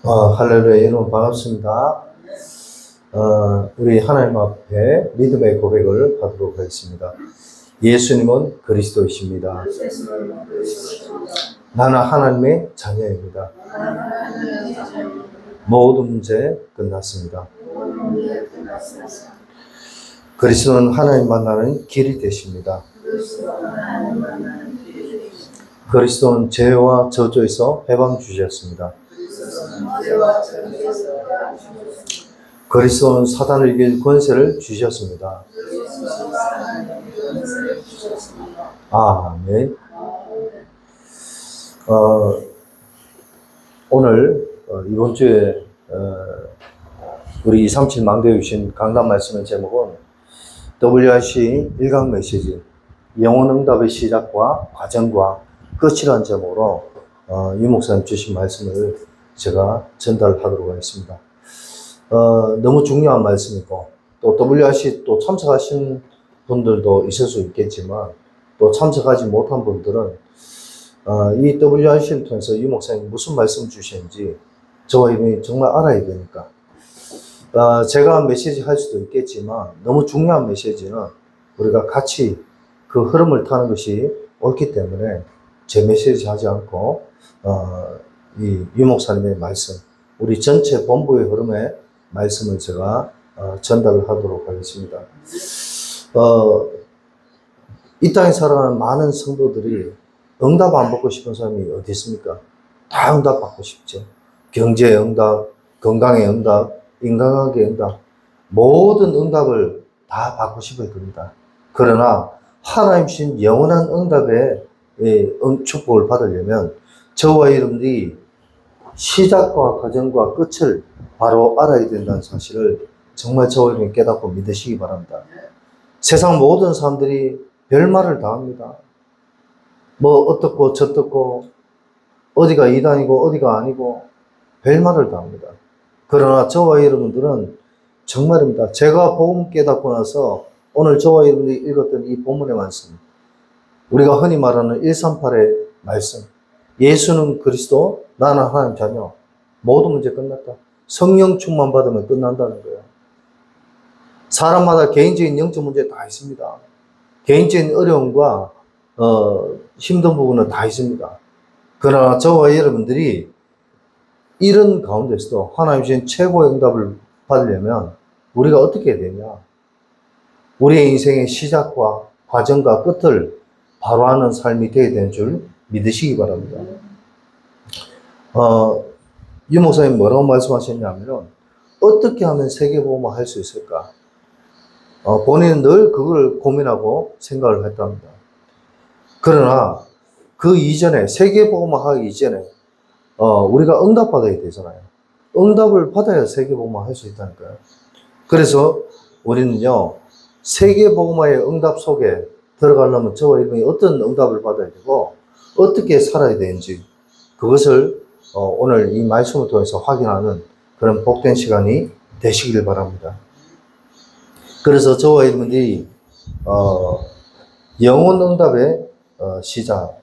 할렐루야, 여러분 반갑습니다. 우리 하나님 앞에 믿음의 고백을 하도록 하겠습니다. 예수님은 그리스도이십니다. 나는 하나님의 자녀입니다. 모든 문제 끝났습니다. 그리스도는 하나님 만나는 길이 되십니다. 그리스도는 죄와 저주에서 해방 주셨습니다. 그리스도는 사단을 이길 권세를 주셨습니다. 아멘. 오늘 이번 주에 우리 237 망대에 주신 강단 말씀의 제목은 WRC 1강 메시지 영혼응답의 시작과 과정과 끝이라는 제목으로 유 목사님 주신 말씀을 제가 전달하도록 하겠습니다. 너무 중요한 말씀이고 또 WRC 또 참석하신 분들도 있을 수 있겠지만 또 참석하지 못한 분들은 이 WRC를 통해서 유 목사님이 무슨 말씀 주시는지 저와 이분이 정말 알아야 되니까 제가 메시지 할 수도 있겠지만 너무 중요한 메시지는 우리가 같이 그 흐름을 타는 것이 옳기 때문에 제 메시지 하지 않고 이 유 목사님의 말씀, 우리 전체 본부의 흐름의 말씀을 제가 전달을 하도록 하겠습니다. 이 땅에 살아가는 많은 성도들이 응답 안 받고 싶은 사람이 어디 있습니까? 다 응답 받고 싶죠. 경제의 응답, 건강의 응답, 인간관계의 응답, 모든 응답을 다 받고 싶어야 됩니다. 그러나 하나님 주신 영원한 응답의 축복을 받으려면 저와 여러분들이 시작과 과정과 끝을 바로 알아야 된다는 사실을 정말 저와 여러분이 깨닫고 믿으시기 바랍니다. 세상 모든 사람들이 별말을 다 합니다. 뭐 어떻고 저떻고 어디가 이단이고 어디가 아니고 별말을 다 합니다. 그러나 저와 여러분들은 정말입니다. 제가 복음 깨닫고 나서 오늘 저와 여러분들이 읽었던 이 본문의 말씀, 우리가 흔히 말하는 138의 말씀, 예수는 그리스도, 나는 하나님 자녀, 모든 문제 끝났다. 성령 충만 받으면 끝난다는 거예요. 사람마다 개인적인 영적 문제 다 있습니다. 개인적인 어려움과 힘든 부분은 다 있습니다. 그러나 저와 여러분들이 이런 가운데서도 하나님 주신 최고의 응답을 받으려면 우리가 어떻게 해야 되냐? 우리의 인생의 시작과 과정과 끝을 바로 아는 삶이 되어야 되는 줄 믿으시기 바랍니다. 유 목사님 뭐라고 말씀하셨냐면 어떻게 하면 세계복음화 할 수 있을까? 본인은 늘 그걸 고민하고 생각을 했답니다. 그러나 그 이전에 세계복음화 하기 이전에 우리가 응답받아야 되잖아요. 응답을 받아야 세계복음화 할 수 있다니까요. 그래서 우리는요 세계복음화의 응답 속에 들어가려면 저와 여러분이 어떤 응답을 받아야 되고 어떻게 살아야 되는지 그것을 오늘 이 말씀을 통해서 확인하는 그런 복된 시간이 되시길 바랍니다. 그래서 저와 여러분들이 영혼 응답의 시작,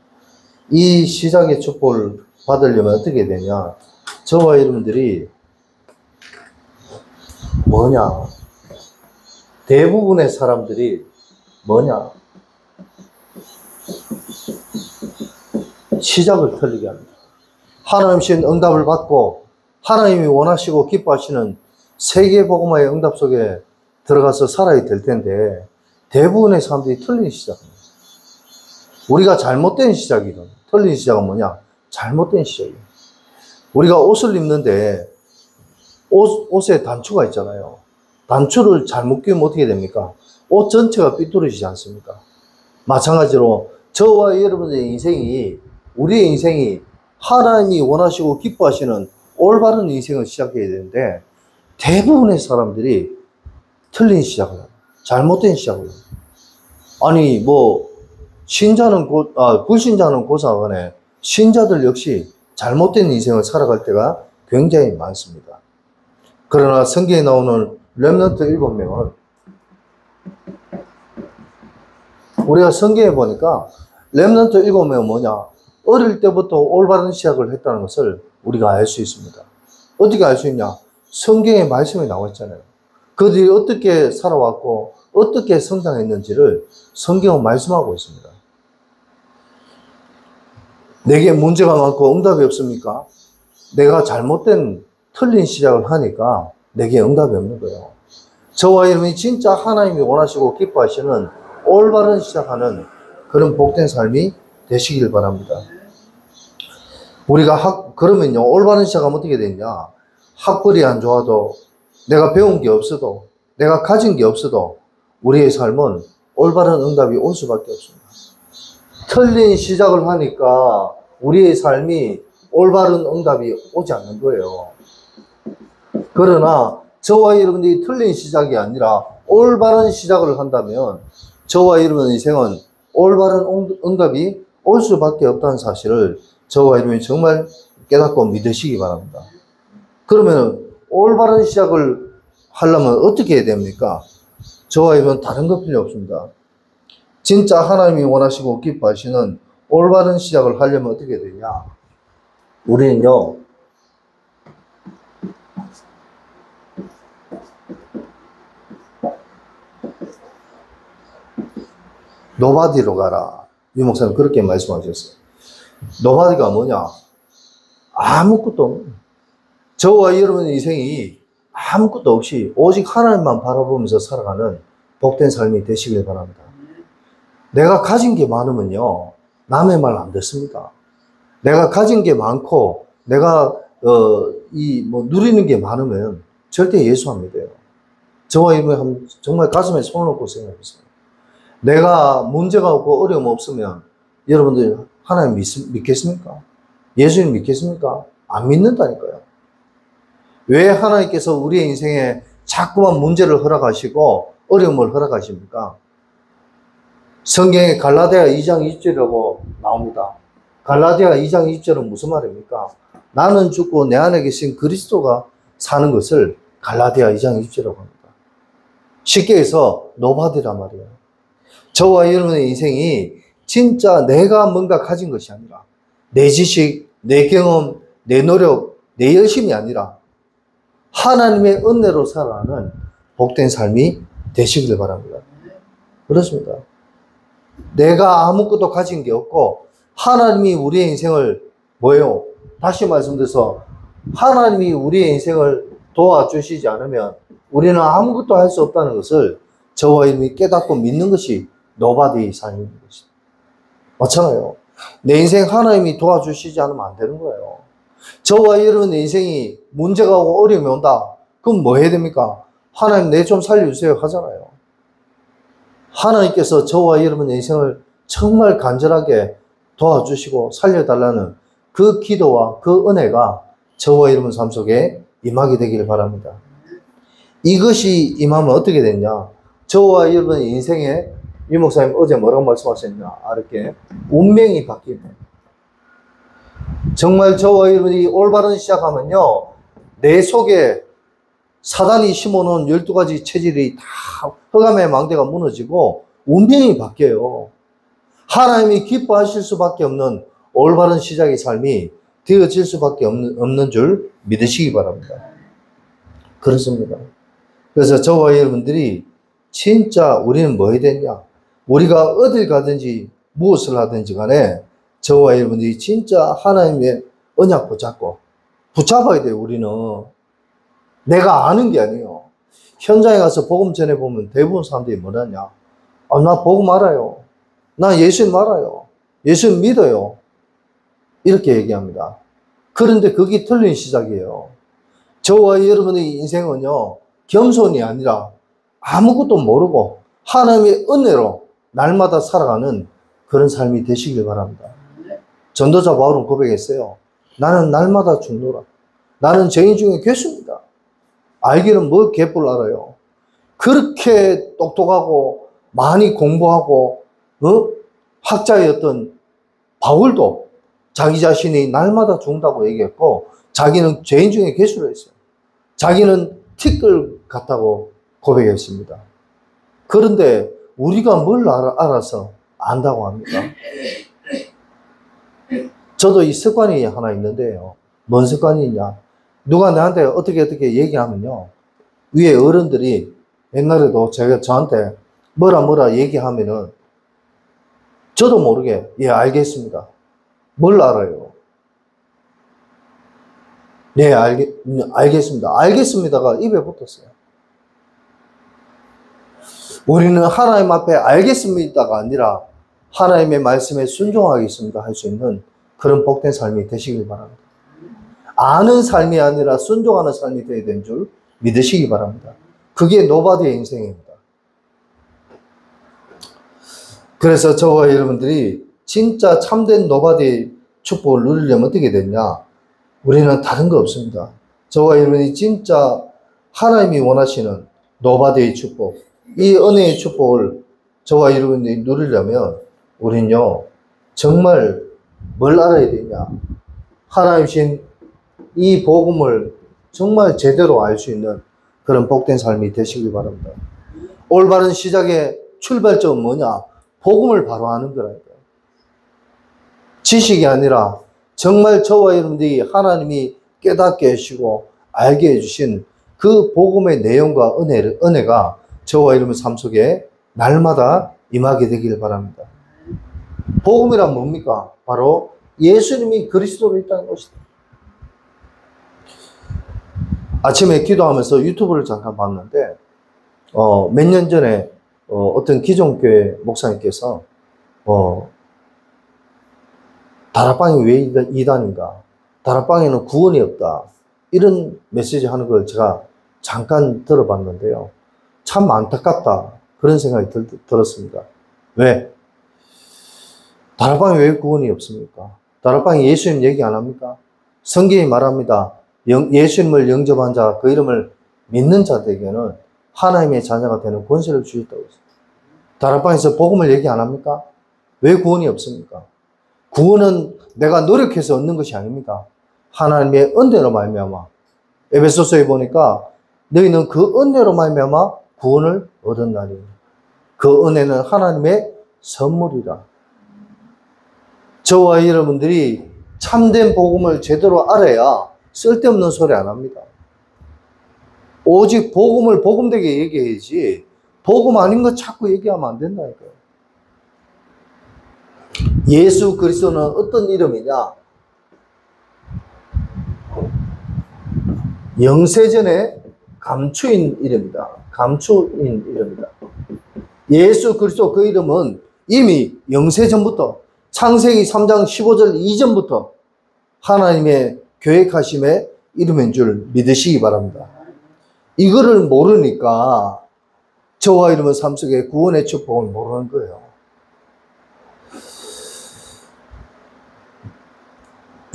이 시작의 축복을 받으려면 어떻게 되냐? 저와 여러분들이 뭐냐? 대부분의 사람들이 뭐냐? 시작을 틀리게 합니다. 하나님 신 응답을 받고 하나님이 원하시고 기뻐하시는 세계복음화의 응답 속에 들어가서 살아야 될 텐데 대부분의 사람들이 틀린 시작입니다. 우리가 잘못된 시작이든 틀린 시작은 뭐냐? 잘못된 시작이에요. 우리가 옷을 입는데 옷에 단추가 있잖아요. 단추를 잘못 끼우면 어떻게 됩니까? 옷 전체가 삐뚤어지지 않습니까? 마찬가지로 저와 여러분의 인생이, 우리의 인생이 하나님이 원하시고 기뻐하시는 올바른 인생을 시작해야 되는데 대부분의 사람들이 틀린 시작을 합니다. 잘못된 시작을 합니다. 아니 신자는 불신자는 고사하네. 신자들 역시 잘못된 인생을 살아갈 때가 굉장히 많습니다. 그러나 성경에 나오는 렘넌트 7명은 우리가 성경에 보니까 렘넌트 7명은 뭐냐? 어릴 때부터 올바른 시작을 했다는 것을 우리가 알 수 있습니다. 어떻게 알 수 있냐? 성경에 말씀이 나와 있잖아요. 그들이 어떻게 살아왔고 어떻게 성장했는지를 성경은 말씀하고 있습니다. 내게 문제가 많고 응답이 없습니까? 내가 잘못된 틀린 시작을 하니까 내게 응답이 없는 거예요. 저와 여러분이 진짜 하나님이 원하시고 기뻐하시는 올바른 시작하는 그런 복된 삶이 되시길 바랍니다. 우리가 그러면요, 올바른 시작하면 어떻게 되냐? 학벌이 안 좋아도, 내가 배운 게 없어도, 내가 가진 게 없어도, 우리의 삶은 올바른 응답이 올 수밖에 없습니다. 틀린 시작을 하니까 우리의 삶이 올바른 응답이 오지 않는 거예요. 그러나 저와 여러분들이 틀린 시작이 아니라 올바른 시작을 한다면 저와 여러분의 인생은 올바른 응답이 올 수밖에 없다는 사실을 저와 여러분이 정말 깨닫고 믿으시기 바랍니다. 그러면 올바른 시작을 하려면 어떻게 해야 됩니까? 저와 여러분 다른 것 필요 없습니다. 진짜 하나님이 원하시고 기뻐하시는 올바른 시작을 하려면 어떻게 해야 되냐? 우리는요, 노바디로 가라. 유 목사님 그렇게 말씀하셨어요. 노바디가 뭐냐? 아무것도 없는, 저와 여러분의 인생이 아무것도 없이 오직 하나님만 바라보면서 살아가는 복된 삶이 되시길 바랍니다. 내가 가진 게 많으면요, 남의 말 안 듣습니다. 내가 가진 게 많고 내가 누리는 게 많으면 절대 예수 안 믿어요. 저와 여러분 정말 가슴에 손을 얹고 생각해보세요. 내가 문제가 없고 어려움 없으면 여러분들 하나님 믿겠습니까? 예수님 믿겠습니까? 안 믿는다니까요. 왜 하나님께서 우리의 인생에 자꾸만 문제를 허락하시고 어려움을 허락하십니까? 성경에 갈라디아 2장 20절이라고 나옵니다. 갈라디아 2장 20절은 무슨 말입니까? 나는 죽고 내 안에 계신 그리스도가 사는 것을 갈라디아 2장 20절이라고 합니다. 쉽게 해서 노바디란 말이에요. 저와 여러분의 인생이 진짜 내가 뭔가 가진 것이 아니라 내 지식, 내 경험, 내 노력, 내 열심이 아니라 하나님의 은혜로 살아가는 복된 삶이 되시길 바랍니다. 그렇습니다. 내가 아무것도 가진 게 없고 하나님이 우리의 인생을 뭐예요? 다시 말씀드려서 하나님이 우리의 인생을 도와주시지 않으면 우리는 아무것도 할 수 없다는 것을 저와 여러분이 깨닫고 믿는 것이 노바디 삶인 것입니다. 맞잖아요. 내 인생 하나님이 도와주시지 않으면 안 되는 거예요. 저와 여러분의 인생이 문제가 오고 어려움이 온다. 그럼 뭐 해야 됩니까? 하나님 내 좀 살려주세요 하잖아요. 하나님께서 저와 여러분의 인생을 정말 간절하게 도와주시고 살려달라는 그 기도와 그 은혜가 저와 여러분 삶 속에 임하게 되기를 바랍니다. 이것이 임하면 어떻게 되냐? 저와 여러분의 인생에 유 목사님 어제 뭐라고 말씀하셨냐? 이렇게 운명이 바뀌네. 정말 저와 여러분이 올바른 시작하면요, 내 속에 사단이 심어놓은 12가지 체질이 다 흑암의 망대가 무너지고 운명이 바뀌어요. 하나님이 기뻐하실 수밖에 없는 올바른 시작의 삶이 되어질 수밖에 없는 줄 믿으시기 바랍니다. 그렇습니다. 그래서 저와 여러분들이 진짜 우리는 뭐 해야 되냐? 우리가 어딜 가든지 무엇을 하든지 간에 저와 여러분들이 진짜 하나님의 언약 붙잡아야 돼요. 우리는 내가 아는 게 아니에요. 현장에 가서 복음 전해보면 대부분 사람들이 뭐라냐? 나 복음 알아요. 나 예수님 알아요. 예수님 믿어요. 이렇게 얘기합니다. 그런데 그게 틀린 시작이에요. 저와 여러분의 인생은요, 겸손이 아니라 아무것도 모르고 하나님의 은혜로 날마다 살아가는 그런 삶이 되시길 바랍니다. 전도자 바울은 고백했어요. 나는 날마다 죽노라. 나는 죄인 중에 괴수입니다. 알기는 뭐 개뿔 알아요. 그렇게 똑똑하고 많이 공부하고 학자였던 바울도 자기 자신이 날마다 죽는다고 얘기했고 자기는 죄인 중에 괴수로 했어요. 자기는 티끌 같다고 고백했습니다. 그런데 우리가 뭘 알아서 안다고 합니까? 저도 이 습관이 하나 있는데요. 뭔 습관이 있냐? 누가 나한테 어떻게 얘기하면요. 위에 어른들이 옛날에도 저한테 뭐라 얘기하면은 저도 모르게 예, 알겠습니다. 뭘 알아요? 네, 알겠습니다. 알겠습니다가 입에 붙었어요. 우리는 하나님 앞에 알겠습니다가 아니라 하나님의 말씀에 순종하겠습니다 할 수 있는 그런 복된 삶이 되시길 바랍니다. 아는 삶이 아니라 순종하는 삶이 되어야 되는 줄 믿으시기 바랍니다. 그게 노바디의 인생입니다. 그래서 저와 여러분들이 진짜 참된 노바디의 축복을 누리려면 어떻게 되냐? 우리는 다른 거 없습니다. 저와 여러분이 진짜 하나님이 원하시는 노바디의 축복, 이 은혜의 축복을 저와 여러분이 누리려면 우리는요, 정말 뭘 알아야 되냐? 하나님신 이 복음을 정말 제대로 알 수 있는 그런 복된 삶이 되시길 바랍니다. 올바른 시작의 출발점은 뭐냐? 복음을 바로 아는 거라니까요. 지식이 아니라 정말 저와 여러분들이 하나님이 깨닫게 해주시고 알게 해주신 그 복음의 내용과 은혜가 저와 여러분 삶 속에 날마다 임하게 되길 바랍니다. 복음이란 뭡니까? 바로 예수님이 그리스도로 있다는 것이다. 아침에 기도하면서 유튜브를 잠깐 봤는데 몇 년 전에 어떤 기존교회 목사님께서 다락방이 왜 이단인가? 다락방에는 구원이 없다. 이런 메시지 하는 걸 제가 잠깐 들어봤는데요. 참 안타깝다. 그런 생각이 들었습니다. 왜? 다락방에 왜 구원이 없습니까? 다락방에 예수님 얘기 안 합니까? 성경이 말합니다. 예수님을 영접한 자, 그 이름을 믿는 자들에게는 하나님의 자녀가 되는 권세를 주셨다고 했습니다. 다락방에서 복음을 얘기 안 합니까? 왜 구원이 없습니까? 구원은 내가 노력해서 얻는 것이 아닙니다. 하나님의 은혜로 말미암아. 에베소서에 보니까 너희는 그 은혜로 말미암아 구원을 얻었나니 그 은혜는 하나님의 선물이라. 저와 여러분들이 참된 복음을 제대로 알아야 쓸데없는 소리 안 합니다. 오직 복음을 복음되게 얘기해야지 복음 아닌 거 자꾸 얘기하면 안 된다니까요. 예수 그리스도는 어떤 이름이냐? 영세전에 감추인 이름이다. 감추인 이름이다. 예수 그리스도 그 이름은 이미 영세전부터 창세기 3장 15절 이전부터 하나님의 계획하심의 이름인 줄 믿으시기 바랍니다. 이거를 모르니까 저와 여러분 삶 속에 구원의 축복을 모르는 거예요.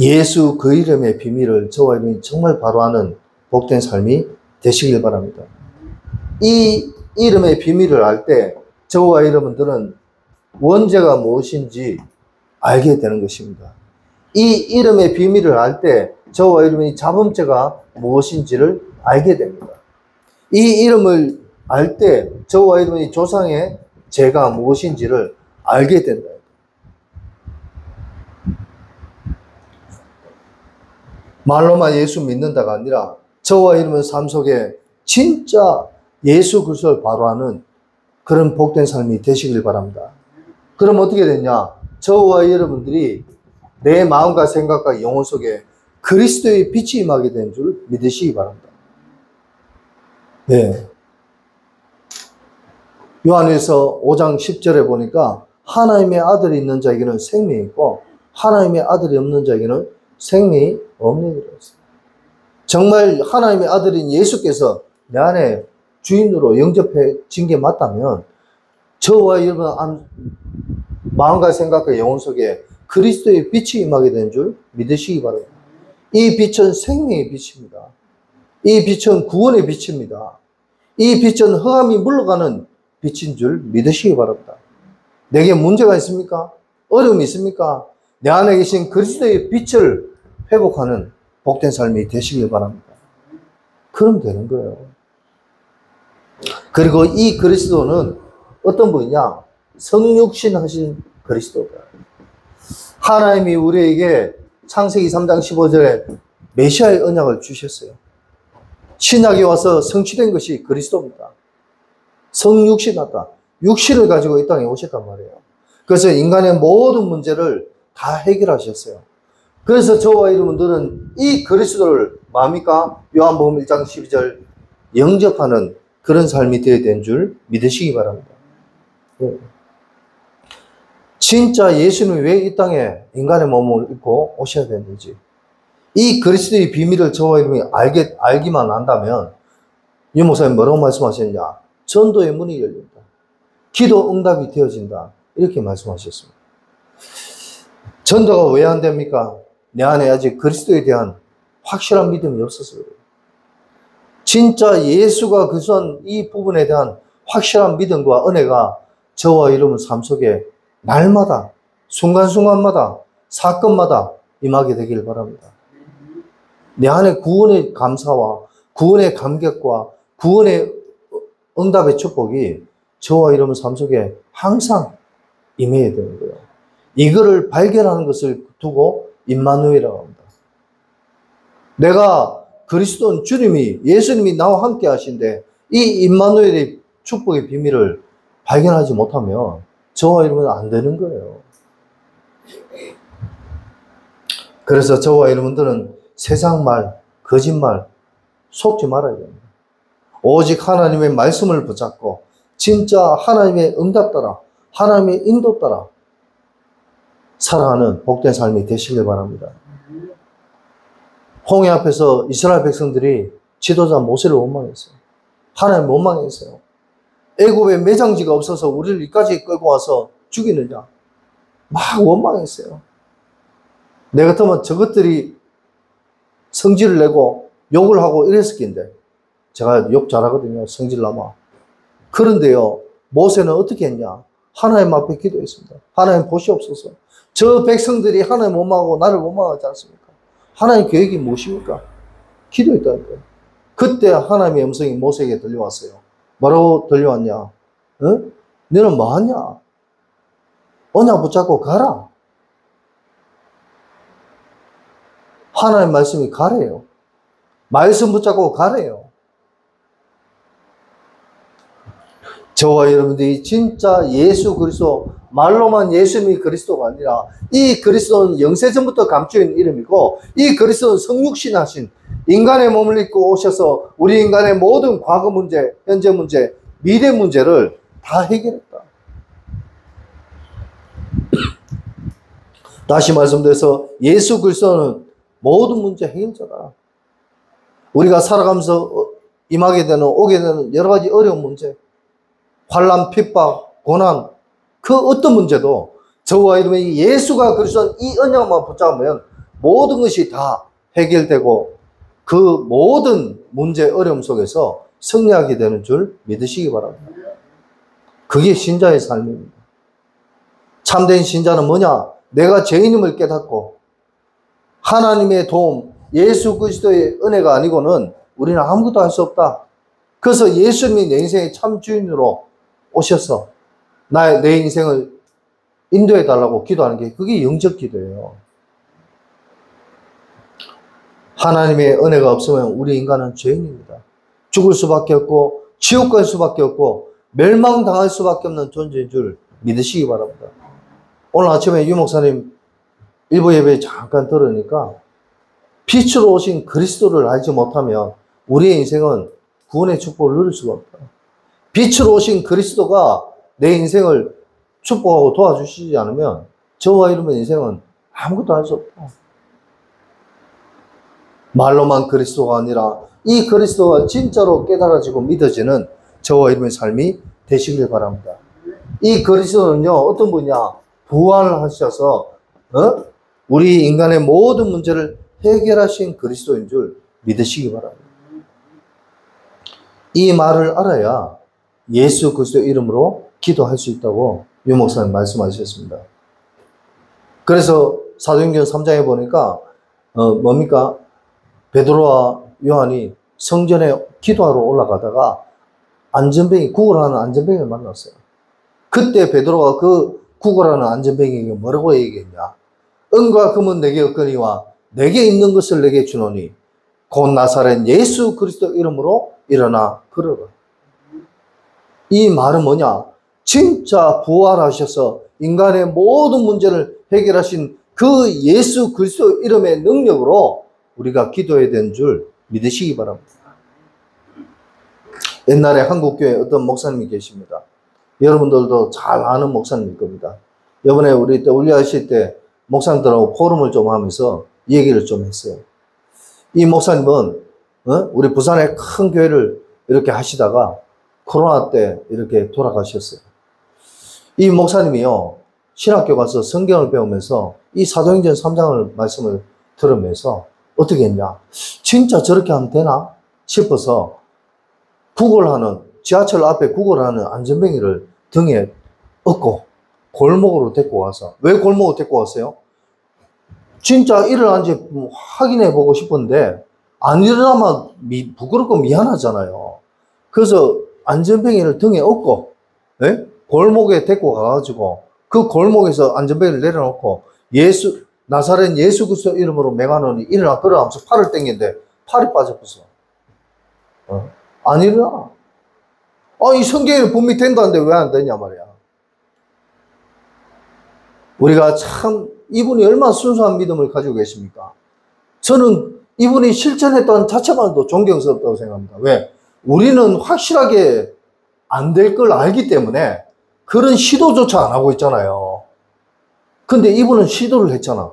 예수 그 이름의 비밀을 저와 여러분이 정말 바로 아는 복된 삶이 되시길 바랍니다. 이 이름의 비밀을 알 때 저와 여러분들은 원죄가 무엇인지 알게 되는 것입니다. 이 이름의 비밀을 알 때 저와 여러분이 자범죄가 무엇인지를 알게 됩니다. 이 이름을 알 때 저와 여러분이 조상의 죄가 무엇인지를 알게 된다. 말로만 예수 믿는다가 아니라 저와 여러분 삶 속에 진짜 예수 그리스도를 바로 아는 그런 복된 삶이 되시길 바랍니다. 그럼 어떻게 되냐? 저와 여러분들이 내 마음과 생각과 영혼 속에 그리스도의 빛이 임하게 된 줄 믿으시기 바랍니다. 네. 요한일서 5장 10절에 보니까 하나님의 아들이 있는 자에게는 생명이 있고 하나님의 아들이 없는 자에게는 생명이 없는 것입니다. 정말 하나님의 아들인 예수께서 내 안에 주인으로 영접해 진 게 맞다면 저와 여러분 마음과 생각과 영혼 속에 그리스도의 빛이 임하게 된 줄 믿으시기 바랍니다. 이 빛은 생명의 빛입니다. 이 빛은 구원의 빛입니다. 이 빛은 흑암이 물러가는 빛인 줄 믿으시기 바랍니다. 내게 문제가 있습니까? 어려움이 있습니까? 내 안에 계신 그리스도의 빛을 회복하는 복된 삶이 되시길 바랍니다. 그럼 되는 거예요. 그리고 이 그리스도는 어떤 분이냐? 성육신 하신 그리스도가. 하나님이 우리에게 창세기 3장 15절에 메시아의 언약을 주셨어요. 신약이 와서 성취된 것이 그리스도입니다. 성육신하다. 육신을 가지고 이 땅에 오셨단 말이에요. 그래서 인간의 모든 문제를 다 해결하셨어요. 그래서 저와 여러분들은 이 그리스도를 뭡니까? 요한복음 1장 12절 영접하는 그런 삶이 되어야 되는 줄 믿으시기 바랍니다. 진짜 예수는 왜 이 땅에 인간의 몸을 입고 오셔야 되는지, 이 그리스도의 비밀을 저와 여러분이 알기만 한다면, 유 목사님 뭐라고 말씀하셨냐? 전도의 문이 열린다. 기도 응답이 되어진다. 이렇게 말씀하셨습니다. 전도가 왜 안 됩니까? 내 안에 아직 그리스도에 대한 확실한 믿음이 없어서 그래요. 진짜 예수가 그리스도한 이 부분에 대한 확실한 믿음과 은혜가 저와 여러분 삶 속에 날마다, 순간순간마다, 사건마다 임하게 되길 바랍니다. 내 안에 구원의 감사와 구원의 감격과 구원의 응답의 축복이 저와 여러분 삶 속에 항상 임해야 되는 거예요. 이거를 발견하는 것을 두고 임마누엘이라고 합니다. 내가 그리스도는 주님이, 예수님이 나와 함께 하신데 이 임마누엘의 축복의 비밀을 발견하지 못하면 저와 여러분은 안 되는 거예요. 그래서 저와 여러분들은 세상 말, 거짓말 속지 말아야 됩니다. 오직 하나님의 말씀을 붙잡고 진짜 하나님의 응답 따라, 하나님의 인도 따라 살아가는 복된 삶이 되시길 바랍니다. 홍해 앞에서 이스라엘 백성들이 지도자 모세를 원망했어요. 하나님 원망했어요. 애굽에 매장지가 없어서 우리를 여기까지 끌고 와서 죽이느냐. 막 원망했어요. 내 같으면 저것들이 성질을 내고 욕을 하고 이랬을 텐데, 제가 욕 잘하거든요. 성질나마. 그런데요, 모세는 어떻게 했냐? 하나님 앞에 기도했습니다. 하나님 보시옵소서. 저 백성들이 하나님 원망하고 나를 원망하지 않습니까? 하나님 계획이 무엇입니까? 기도했다는 거예요. 그때 하나님의 음성이 모세에게 들려왔어요. 뭐라고 들려왔냐? 응? 너는 뭐하냐? 언약 붙잡고 가라. 하나님 말씀이 가래요. 말씀 붙잡고 가래요. 저와 여러분들이 진짜 예수 그리스도, 말로만 예수님이 그리스도가 아니라 이 그리스도는 영세전부터 감추인 이름이고, 이 그리스도는 성육신 하신 인간의 몸을 입고 오셔서 우리 인간의 모든 과거 문제, 현재 문제, 미래 문제를 다 해결했다. 다시 말씀드려서 예수 그리스도는 모든 문제 해결자다. 우리가 살아가면서 임하게 되는, 오게 되는 여러 가지 어려운 문제, 환난, 핍박, 고난, 그 어떤 문제도 저와 여러분이 예수가 그리스도 이 언약만 붙잡으면 모든 것이 다 해결되고 그 모든 문제, 어려움 속에서 승리하게 되는 줄 믿으시기 바랍니다. 그게 신자의 삶입니다. 참된 신자는 뭐냐? 내가 죄인임을 깨닫고 하나님의 도움, 예수 그리스도의 은혜가 아니고는 우리는 아무것도 할 수 없다. 그래서 예수님이 내 인생의 참 주인으로 오셔서 내 인생을 인도해 달라고 기도하는 게, 그게 영적 기도예요. 하나님의 은혜가 없으면 우리 인간은 죄인입니다. 죽을 수밖에 없고 지옥 갈 수밖에 없고 멸망당할 수밖에 없는 존재인 줄 믿으시기 바랍니다. 오늘 아침에 유 목사님 일부 예배 잠깐 들으니까 빛으로 오신 그리스도를 알지 못하면 우리의 인생은 구원의 축복을 누릴 수가 없다. 빛으로 오신 그리스도가 내 인생을 축복하고 도와주시지 않으면 저와 여러분의 인생은 아무것도 할 수 없다. 말로만 그리스도가 아니라 이 그리스도가 진짜로 깨달아지고 믿어지는 저와 여러분의 삶이 되시길 바랍니다. 이 그리스도는요, 어떤 분이냐? 부활하셔서 우리 인간의 모든 문제를 해결하신 그리스도인 줄 믿으시기 바랍니다. 이 말을 알아야 예수 그리스도 이름으로 기도할 수 있다고 유 목사님 말씀하셨습니다. 그래서 사도행전 3장에 보니까 뭡니까? 베드로와 요한이 성전에 기도하러 올라가다가 안전뱅이, 구걸하는 안전뱅이를 만났어요. 그때 베드로가 그 구걸하는 안전뱅이에게 뭐라고 얘기했냐? 은과 금은 내게 없거니와 내게 있는 것을 내게 주노니 곧 나사렛 예수 그리스도 이름으로 일어나 걸어라. 이 말은 뭐냐? 진짜 부활하셔서 인간의 모든 문제를 해결하신 그 예수 그리스도 이름의 능력으로 우리가 기도해야 되는 줄 믿으시기 바랍니다. 옛날에 한국교회에 어떤 목사님이 계십니다. 여러분들도 잘 아는 목사님일 겁니다. 이번에 우리 때 울리하실 때 목사님들하고 포럼을 좀 하면서 얘기를 좀 했어요. 이 목사님은 우리 부산의 큰 교회를 이렇게 하시다가 코로나 때 이렇게 돌아가셨어요. 이 목사님이요, 신학교 가서 성경을 배우면서 이 사도행전 3장을 말씀을 들으면서 어떻게 했냐? 진짜 저렇게 하면 되나 싶어서 지하철 앞에 구걸하는 안전뱅이를 등에 업고 골목으로 데리고 와서, 왜 골목으로 데리고 왔어요? 진짜 일어난지 확인해 보고 싶은데 안 일어나면 부끄럽고 미안하잖아요. 그래서 안전뱅이를 등에 업고 골목에 데리고 가가지고 그 골목에서 안전뱅이를 내려놓고 나사렛 예수 그리스도 이름으로 맹하노니 일어나 걸어가면서 팔을 당기는데 팔이 빠져버렸어. 안 일어나. 이 성경에 분명히 된다는데 왜 안 되냐 말이야. 우리가 참 이분이 얼마나 순수한 믿음을 가지고 계십니까? 저는 이분이 실천했던 자체만도 존경스럽다고 생각합니다. 왜? 우리는 확실하게 안 될 걸 알기 때문에 그런 시도조차 안 하고 있잖아요. 근데 이분은 시도를 했잖아.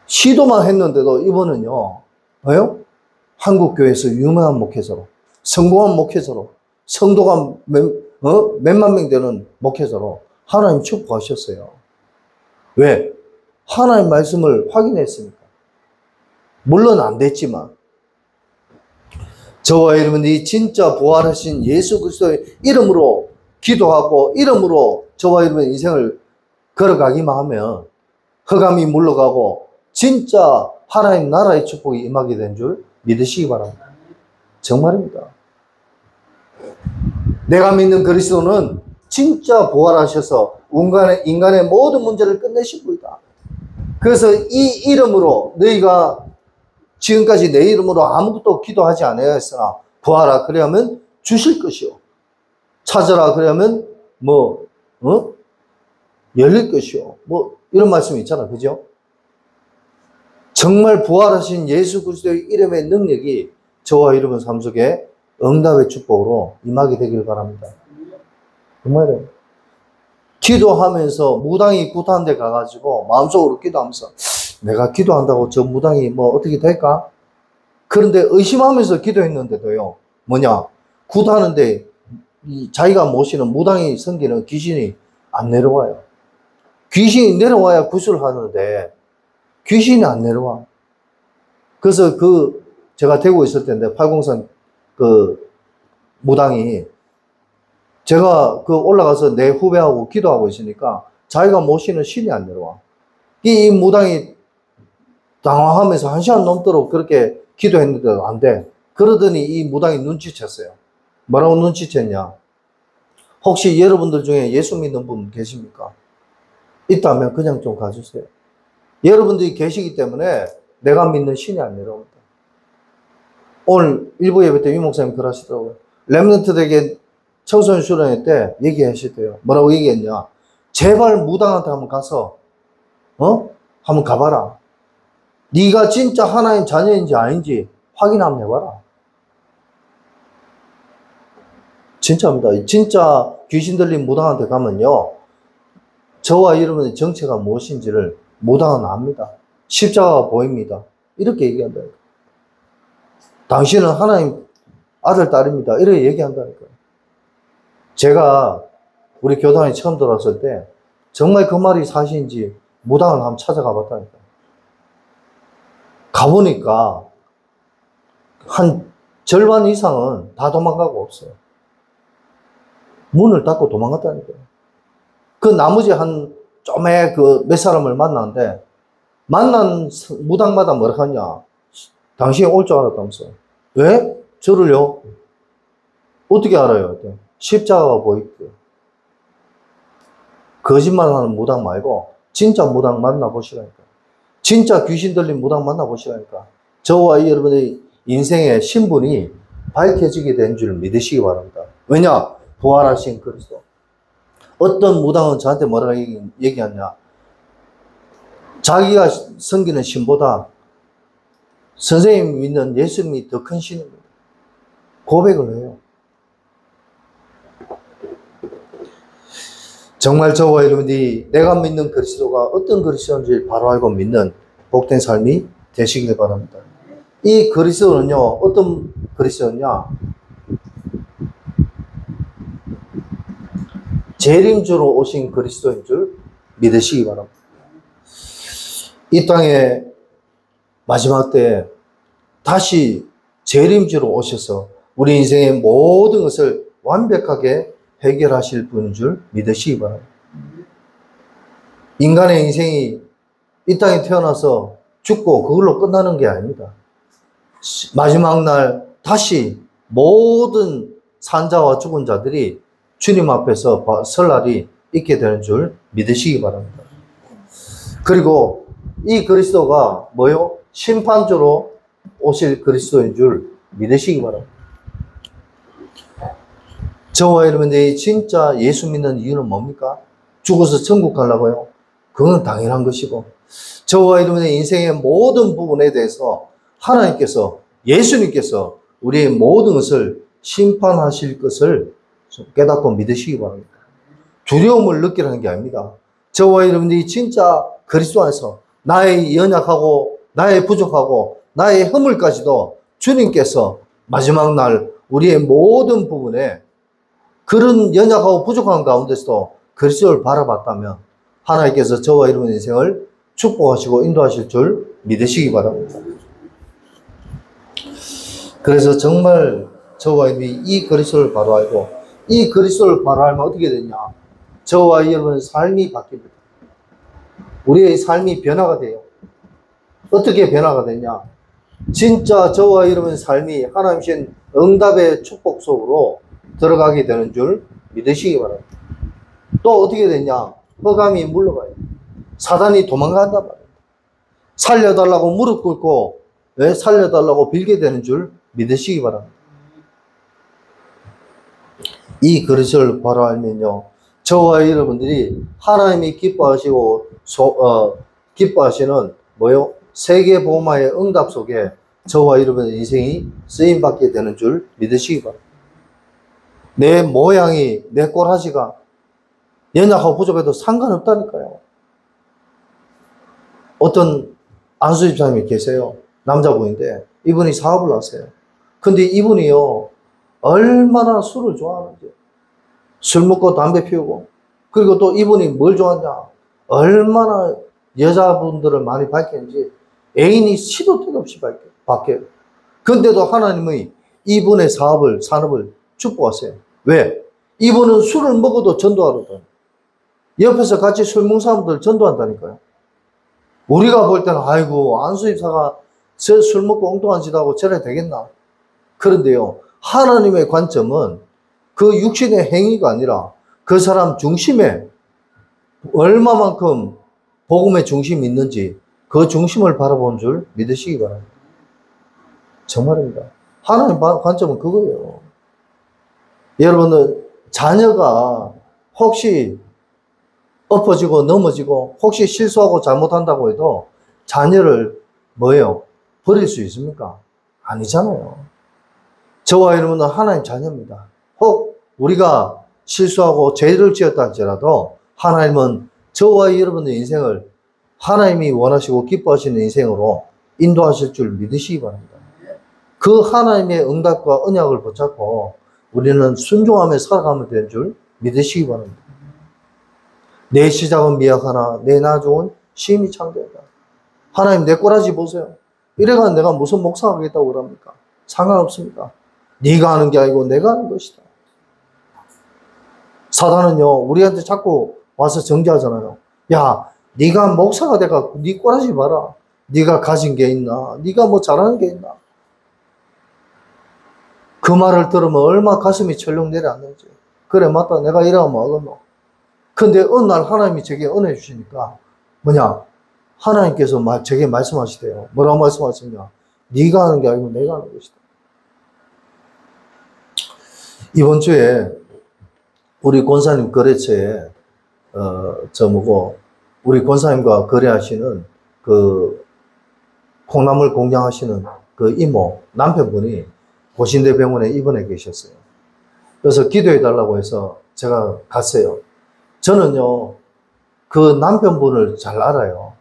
시도만 했는데도 이분은요, 왜요? 한국교회에서 유명한 목회자로, 성공한 목회자로, 성도가 몇만 명 되는 목회자로 하나님 축복하셨어요. 왜? 하나님 말씀을 확인했으니까. 물론 안 됐지만 저와 여러분이 진짜 부활하신 예수 그리스도의 이름으로 기도하고 이름으로 저와 여러분의 인생을 걸어가기만 하면 흑암이 물러가고 진짜 하나님 나라의 축복이 임하게 된 줄 믿으시기 바랍니다. 정말입니다. 내가 믿는 그리스도는 진짜 부활하셔서 인간의 모든 문제를 끝내신 분이다. 그래서 이 이름으로 너희가 지금까지 내 이름으로 아무것도 기도하지 않았으나 구하라 그러면 주실 것이요. 찾아라 그러면 열릴 것이요. 이런 말씀이 있잖아. 그죠? 정말 부활하신 예수 그리스도의 이름의 능력이 저와 여러분 삶 속에 응답의 축복으로 임하게 되길 바랍니다. 정말요. 기도하면서 무당이 구타한 데 가가지고 마음속으로 기도하면서 내가 기도한다고 저 무당이 어떻게 될까? 그런데 의심하면서 기도했는데도요. 구타하는데 자기가 모시는 무당이 섬기는 귀신이 안 내려와요. 귀신이 내려와야 구슬을 하는데 귀신이 안 내려와. 그래서 제가 대구에 있을 때인데 803 무당이 제가 올라가서 내 후배하고 기도하고 있으니까 자기가 모시는 신이 안 내려와. 이 무당이 당황하면서 1시간 넘도록 그렇게 기도했는데도 안 돼. 그러더니 이 무당이 눈치챘어요. 뭐라고 눈치챘냐? 혹시 여러분들 중에 예수 믿는 분 계십니까? 있다면 그냥 좀 가주세요. 여러분들이 계시기 때문에 내가 믿는 신이 안 내려옵니다. 오늘 일부 예배 때 유 목사님 그러시더라고요. 렘넌트들에게 청소년 수련회 때 얘기하시대요. 뭐라고 얘기했냐? 제발 무당한테 한번 가서 한번 가봐라. 네가 진짜 하나님 자녀인지 아닌지 확인 한번 해봐라. 진짜입니다. 진짜 귀신 들린 무당한테 가면요, 저와 여러분의 정체가 무엇인지를 무당은 압니다. 십자가가 보입니다. 이렇게 얘기한다니까요. 당신은 하나님 아들, 딸입니다. 이렇게 얘기한다니까요. 제가 우리 교단에 처음 들어왔을 때 정말 그 말이 사실인지 무당을 한번 찾아가 봤다니까요. 가보니까 한 절반 이상은 다 도망가고 없어요. 문을 닫고 도망갔다니까요. 그 나머지 좀에 몇 사람을 만났는데, 만난 무당마다 뭐라 하냐? 당신이 올 줄 알았다면서. 왜? 저를요? 어떻게 알아요? 십자가가 보이고요. 거짓말하는 무당 말고 진짜 무당 만나보시라니까요. 진짜 귀신 들린 무당 만나보시라니까. 저와 여러분의 인생의 신분이 밝혀지게 된 줄 믿으시기 바랍니다. 왜냐? 부활하신 그리스도. 어떤 무당은 저한테 뭐라고 얘기하냐? 자기가 섬기는 신보다 선생님이 믿는 예수님이 더 큰 신입니다. 고백을 해요. 정말 저와 여러분들이 내가 믿는 그리스도가 어떤 그리스도인지 바로 알고 믿는 복된 삶이 되시길 바랍니다. 이 그리스도는요, 어떤 그리스도냐? 재림주로 오신 그리스도인 줄 믿으시기 바랍니다. 이 땅에 마지막 때 다시 재림주로 오셔서 우리 인생의 모든 것을 완벽하게 해결하실 분인 줄 믿으시기 바랍니다. 인간의 인생이 이 땅에 태어나서 죽고 그걸로 끝나는 게 아닙니다. 마지막 날 다시 모든 산자와 죽은 자들이 주님 앞에서 설 날이 있게 되는 줄 믿으시기 바랍니다. 그리고 이 그리스도가 뭐요? 심판주로 오실 그리스도인 줄 믿으시기 바랍니다. 저와 여러분들이 진짜 예수 믿는 이유는 뭡니까? 죽어서 천국 가려고요? 그건 당연한 것이고, 저와 여러분의 인생의 모든 부분에 대해서 하나님께서, 예수님께서 우리의 모든 것을 심판하실 것을 깨닫고 믿으시기 바랍니다. 두려움을 느끼라는 게 아닙니다. 저와 여러분들이 진짜 그리스도 안에서 나의 연약하고 나의 부족하고 나의 허물까지도 주님께서 마지막 날 우리의 모든 부분에 그런 연약하고 부족한 가운데서도 그리스도를 바라봤다면 하나님께서 저와 여러분의 인생을 축복하시고 인도하실 줄 믿으시기 바랍니다. 그래서 정말 저와 여러분이 이 그리스도를 바로 알고 이 그리스도를 바로 알면 어떻게 되냐? 저와 여러분의 삶이 바뀝니다. 우리의 삶이 변화가 돼요. 어떻게 변화가 되냐? 진짜 저와 여러분의 삶이 하나님 주신 응답의 축복 속으로 들어가게 되는 줄 믿으시기 바랍니다. 또 어떻게 되냐? 흑암이 물러가요. 사단이 도망간단 말이에요. 살려달라고 무릎 꿇고 왜 살려달라고 빌게 되는 줄 믿으시기 바랍니다. 이 그리스도를 바로 알면요, 저와 여러분들이 하나님이 기뻐하시고 기뻐하시는 뭐요? 세계복음화의 응답 속에 저와 여러분의 인생이 쓰임받게 되는 줄 믿으시기 바랍니다. 내 모양이, 내 꼬라지가 연약하고 부족해도 상관없다니까요. 어떤 안수 집사님이 계세요. 남자분인데 이분이 사업을 하세요. 근데 이분이요, 얼마나 술을 좋아하는지. 술 먹고 담배 피우고, 그리고 또 이분이 뭘 좋아하냐, 얼마나 여자분들을 많이 밝히는지 애인이 시도 때도 없이 밝혀요. 근데도 하나님의 이분의 산업을 축복하세요. 왜? 이분은 술을 먹어도 전도하러 다녀요. 옆에서 같이 술 먹는 사람들 전도한다니까요. 우리가 볼 때는 아이고 안수집사가 술 먹고 엉뚱한 짓 하고 저래 되겠나? 그런데요, 하나님의 관점은 그 육신의 행위가 아니라 그 사람 중심에 얼마만큼 복음의 중심이 있는지 그 중심을 바라보는 줄 믿으시기 바랍니다. 정말입니다. 하나님 관점은 그거예요. 여러분은 자녀가 혹시 엎어지고 넘어지고 혹시 실수하고 잘못한다고 해도 자녀를 뭐예요? 버릴 수 있습니까? 아니잖아요. 저와 여러분은 하나님 자녀입니다. 혹 우리가 실수하고 죄를 지었다 할지라도 하나님은 저와 여러분의 인생을 하나님이 원하시고 기뻐하시는 인생으로 인도하실 줄 믿으시기 바랍니다. 그 하나님의 응답과 언약을 붙잡고 우리는 순종하며 살아가면 되는 줄 믿으시기 바랍니다. 내 시작은 미약하나 내 나중은 심히 창대하다. 하나님 내 꼬라지 보세요. 이래가 내가 무슨 목사 하겠다고 그럽니까? 상관없습니다. 네가 하는 게 아니고 내가 하는 것이다. 사단은요, 우리한테 자꾸 와서 정죄하잖아요. 야, 네가 목사가 돼가 네 꼬라지 봐라. 네가 가진 게 있나? 네가 뭐 잘하는 게 있나? 그 말을 들으면 얼마나 가슴이 철렁 내려앉는지. 그래, 맞다. 내가 이러면 하겠노. 근데 어느 날 하나님이 제게 은혜 주시니까 뭐냐? 하나님께서 제게 말씀하시대요. 뭐라고 말씀하시냐? 네가 하는 게 아니고 내가 하는 것이다. 이번 주에 우리 권사님 거래처에 우리 권사님과 거래하시는 그 콩나물 공장하시는 그 이모 남편분이 고신대병원에 입원해 계셨어요. 그래서 기도해 달라고 해서 제가 갔어요. 저는요 그 남편분을 잘 알아요.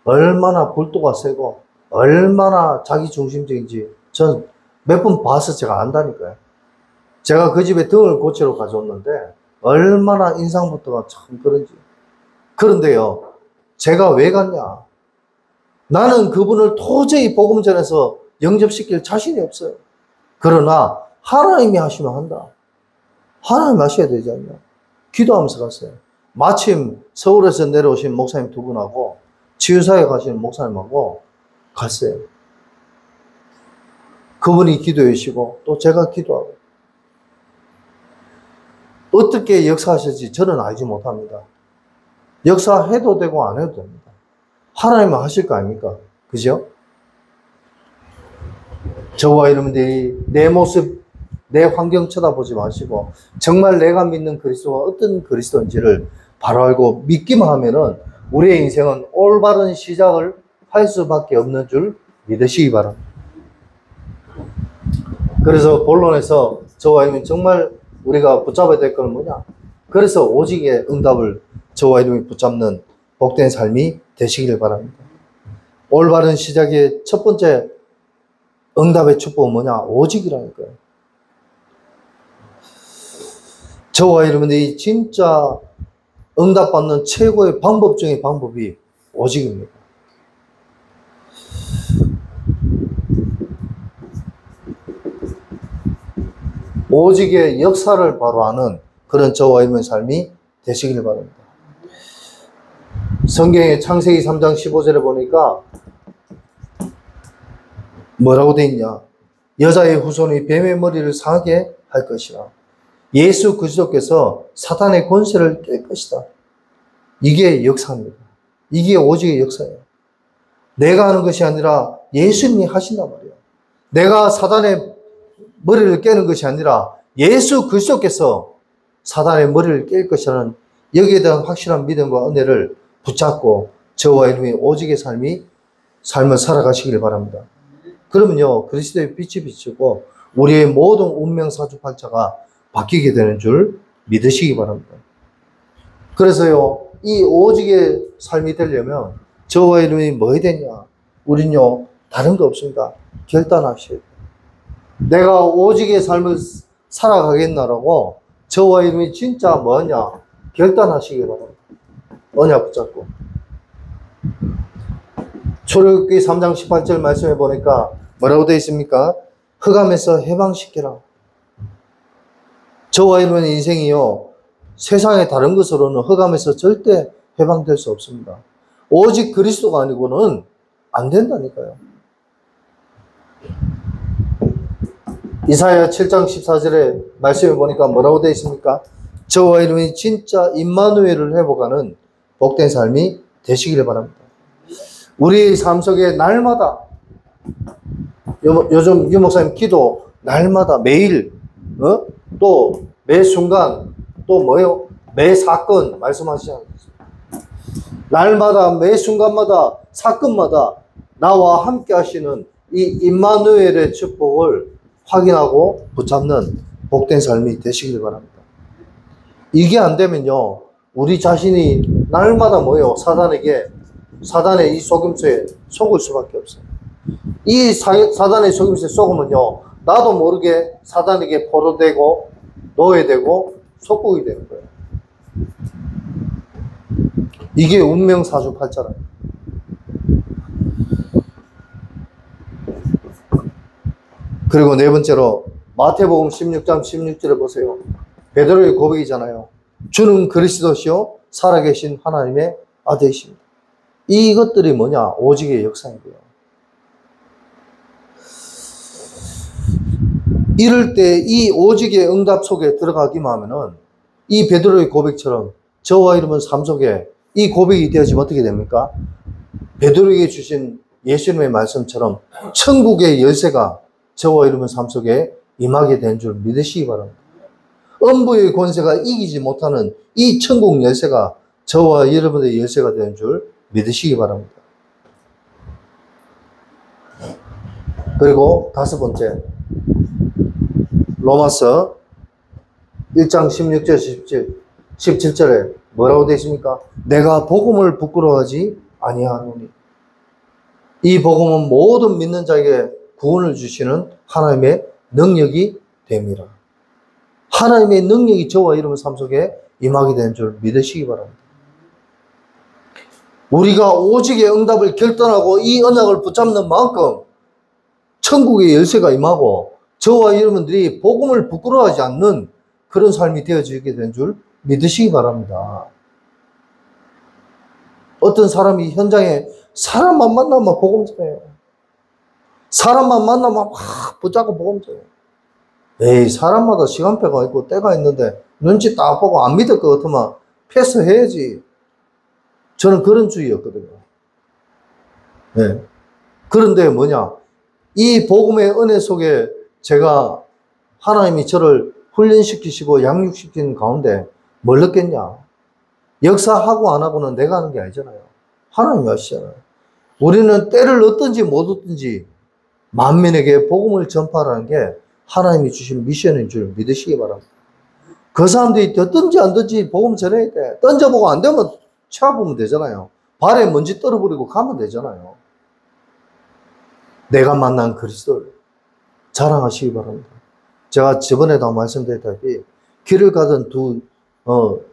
얼마나 불도가 세고 얼마나 자기중심적인지 전 몇 번 봐서 제가 안다니까요. 제가 그 집에 등을 고치러 가져왔는데 얼마나 인상부터가 참 그런지. 그런데요 제가 왜 갔냐? 나는 그분을 도저히 복음 전에서 영접시킬 자신이 없어요. 그러나 하나님이 하시면 한다. 하나님 하셔야 되지 않냐? 기도하면서 갔어요. 마침 서울에서 내려오신 목사님 두 분하고 치유사에 가시는 목사님하고 갔어요. 그분이 기도해 주시고 또 제가 기도하고. 어떻게 역사하실지 저는 알지 못합니다. 역사해도 되고 안 해도 됩니다. 하나님은 하실 거 아닙니까? 그죠? 저와 여러분들이 내 모습, 내 환경 쳐다보지 마시고 정말 내가 믿는 그리스도가 어떤 그리스도인지를 바로 알고 믿기만 하면은 우리의 인생은 올바른 시작을 할 수밖에 없는 줄 믿으시기 바랍니다. 그래서 본론에서 저와 여러분이 정말 우리가 붙잡아야 될 건 뭐냐? 그래서 오직의 응답을 저와 여러분이 붙잡는 복된 삶이 되시길 바랍니다. 올바른 시작의 첫 번째 응답의 축복은 뭐냐? 오직이라니까요. 저와 여러분들이 진짜 응답받는 최고의 방법 중의 방법이 오직입니다. 오직의 역사를 바로 아는 그런 저와 여러분의 삶이 되시길 바랍니다. 성경의 창세기 3장 15절에 보니까 뭐라고 되어 있냐? 여자의 후손이 뱀의 머리를 상하게 할 것이라. 예수 그리스도께서 사탄의 권세를 깰 것이다. 이게 역사입니다. 이게 오직의 역사예요. 내가 하는 것이 아니라 예수님이 하신단 말이에요. 내가 사탄의 머리를 깨는 것이 아니라 예수 그리스도께서 사탄의 머리를 깰 것이라는 여기에 대한 확실한 믿음과 은혜를 붙잡고 저와 여러분이 오직의 삶을 살아가시길 바랍니다. 그러면요 그리스도의 빛이 비추고 우리의 모든 운명 사주팔자가 바뀌게 되는 줄 믿으시기 바랍니다. 그래서요 이 오직의 삶이 되려면 저와 여러분이 뭐 해야 되냐? 우린요 다른 거 없습니다. 결단하셔야 돼요. 내가 오직의 삶을 살아가겠나라고 저와 여러분이 진짜 뭐냐? 결단하시기 바랍니다. 언약 붙잡고. 출애굽기 3장 18절 말씀해 보니까 뭐라고 되어 있습니까? 흑암에서 해방시키라. 저와 여러분의 인생이요 세상의 다른 것으로는 흑암에서 절대 해방될 수 없습니다. 오직 그리스도가 아니고는 안 된다니까요. 이사야 7장 14절에 말씀해 보니까 뭐라고 되어 있습니까? 저와 여러분이 진짜 임마누엘을 회복하는 복된 삶이 되시기를 바랍니다. 우리의 삶 속에 날마다 요즘 유 목사님 기도 날마다 매일 또 매 순간 또 뭐요? 매 사건 말씀하시지 않습니까? 날마다 매 순간마다 사건마다 나와 함께 하시는 이 임마누엘의 축복을 확인하고 붙잡는 복된 삶이 되시길 바랍니다. 이게 안 되면요 우리 자신이 날마다 뭐요? 사단의 이 속임수에 속을 수밖에 없어요. 이 사단의 속임수에 속으면요 나도 모르게 사단에게 포로되고 노예되고 속국이 되는 거예요. 이게 운명사주팔자라. 그리고 네 번째로 마태복음 16장 16절에 보세요. 베드로의 고백이잖아요. 주는 그리스도시요 살아계신 하나님의 아들이십니다. 이것들이 뭐냐? 오직의 역사이고요. 이럴 때 이 오직의 응답 속에 들어가기만 하면은 이 베드로의 고백처럼 저와 여러분 삶 속에 이 고백이 되어지면 어떻게 됩니까? 베드로에게 주신 예수님의 말씀처럼 천국의 열쇠가 저와 여러분 삶 속에 임하게 된 줄 믿으시기 바랍니다. 음부의 권세가 이기지 못하는 이 천국 열쇠가 저와 여러분의 열쇠가 되는 줄 믿으시기 바랍니다. 그리고 다섯 번째, 로마서 1장 16절 17절에 뭐라고 되어 있습니까? 내가 복음을 부끄러워하지 아니하노니. 이 복음은 모든 믿는 자에게 구원을 주시는 하나님의 능력이 됨이라. 하나님의 능력이 저와 여러분 삶 속에 임하게 되는 줄 믿으시기 바랍니다. 우리가 오직의 응답을 결단하고 이 언약을 붙잡는 만큼 천국의 열쇠가 임하고 저와 여러분들이 복음을 부끄러워하지 않는 그런 삶이 되어지게 된 줄 믿으시기 바랍니다. 어떤 사람이 현장에 사람만 만나면 복음 전해요. 사람만 만나면 막 붙잡고 복음 전해요. 에이, 사람마다 시간표가 있고 때가 있는데 눈치 딱 보고 안 믿을 것 같으면 패스해야지. 저는 그런 주의였거든요. 네. 그런데 뭐냐? 이 복음의 은혜 속에 제가 하나님이 저를 훈련시키시고 양육시키는 가운데 뭘 느꼈냐? 역사하고 안 하고는 내가 하는 게 아니잖아요. 하나님이 하시잖아요. 우리는 때를 얻든지 못 얻든지 만민에게 복음을 전파하는 게 하나님이 주신 미션인 줄 믿으시기 바랍니다. 그 사람들이 듣든지 안 듣든지 복음 전해야 돼. 던져보고 안 되면 쳐보면 되잖아요. 발에 먼지 떨어버리고 가면 되잖아요. 내가 만난 그리스도를 자랑하시기 바랍니다. 제가 저번에도 말씀드렸다시피 길을 가던 두